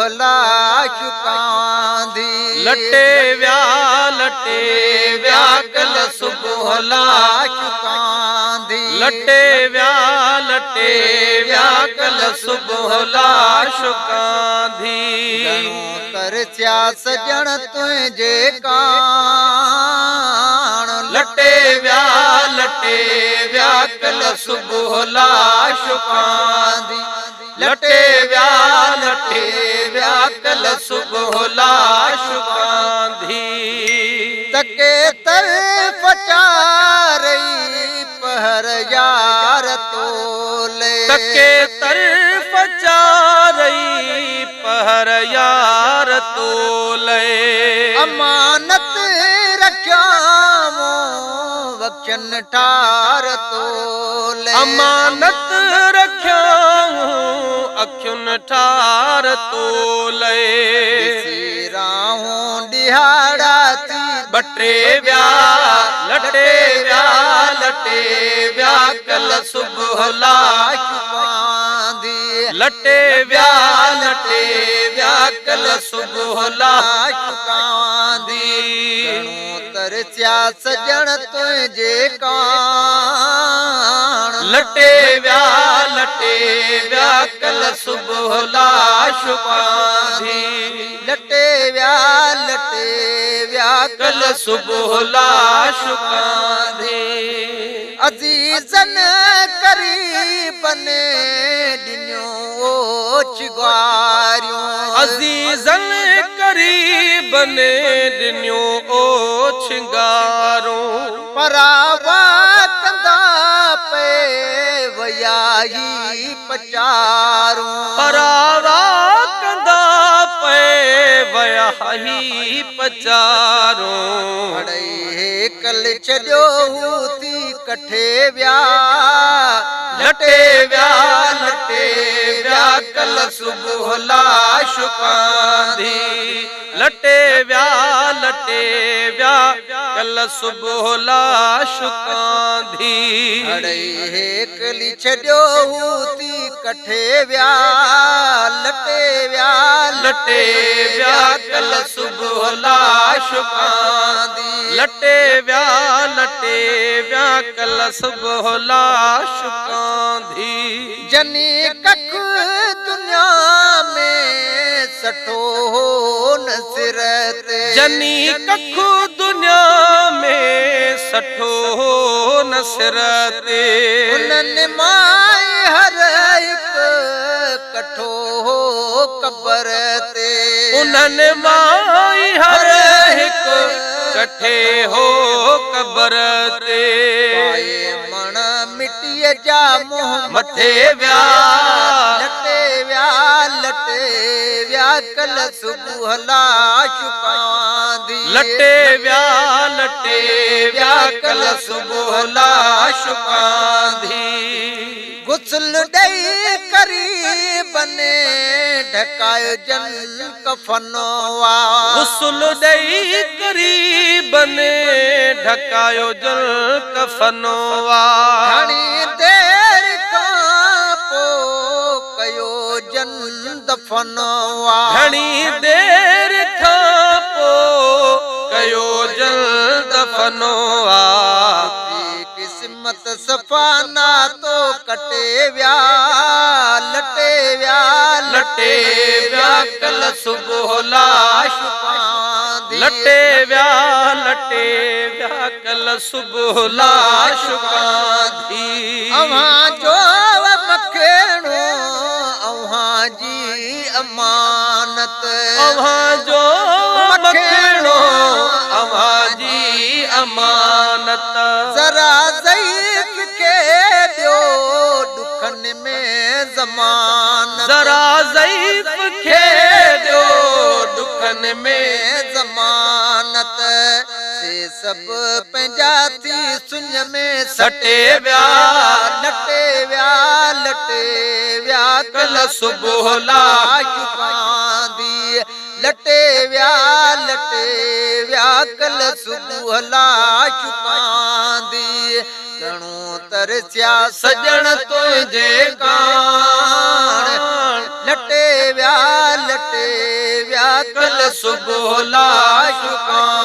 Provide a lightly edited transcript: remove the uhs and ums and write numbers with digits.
सुबहला शुकांदी लटे व्या कल सुबहला शुकांदी लटे व्या कल सुबहला शुकांदी तरस्या सजण तुझे कान लटे व्या कल सुबहला शुकांदी लटे व्या कल सुबहला शुकांदी तके तरफ चारई पहर यार तोले तके तरफ चारई पहर यार तोले अमानत रख्यामो वक्शन ठार तोले अमानत रख्याऊं अखुन ठार तोले राहूं दिहाड़ा थी बटे लटे व्या कल सुबहला शुकांदी लटे व्या कल सुबहला शुकांदी तरस्या सजण तुझे कान लटे व्या कल सुबहला शुकांदी लटे व्या कल सुबहला शुकांदी अजीजन करीबन दिन्यो ओछगारियों अजीजन करीबन दिन्यो ओछगारों परावा कंदा पे वयाही पचारों परावा कंदा पे वयाही पचारों अड़े कल छॾियो थी कठे व्या लटे व्या कल सुबहला शुकांदी लटे व्या कल सुबहला शुकांदी अड़े कली छॾियो थी कठे व्या लटे व्या कल सुबहला शुकांदी लटे व्या कल सुबहला शुकांदी जनी कख दुनिया में सठो नसरत जनी कख दुनिया में सठो नसरत उन्हनि मां हर हिकु कठो कबर ते उन्हनि मां हर हिकु कठे हो कबर ते मण मिट्टीअ जा मुंह मथे व्या लटे व्या कल सुबहला शुकांदी लटे व्या कल सुबहला शुकांदी गुस्ल ॾेई करीबन ढकायो जन कफनवा गुस्ल ॾेई करीबन ढकायो जल कफनवा घणी देर खां पोइ कयो जन दफनवा घणी देर खां पोइ कयो जल दफनवा किस्मत सफ़ाना तो कटे व्या लटे व्या कल सुबहला शुकांदी लटे व्या कल सुबहला शुकांदी अव्हां जो मखेणो अव्हां जी अमानत अव्हां जो मखेणो अव्हां जी अमानत जरा ज़ईफ़ के ॾियो दुखन में ज़मानत जरा ज़ईफ़ खे ॾियो दुखन में ज़मानत से सब पंहिंजा थी सुञ में सटे व्या लटे व्या कल सुबहला शुकांदी लटे व्या कल सुबहला शुकांदी घणो तरस्या सजण तुझे कान लटे व्या लटे व्या कल सुबह ला शुकां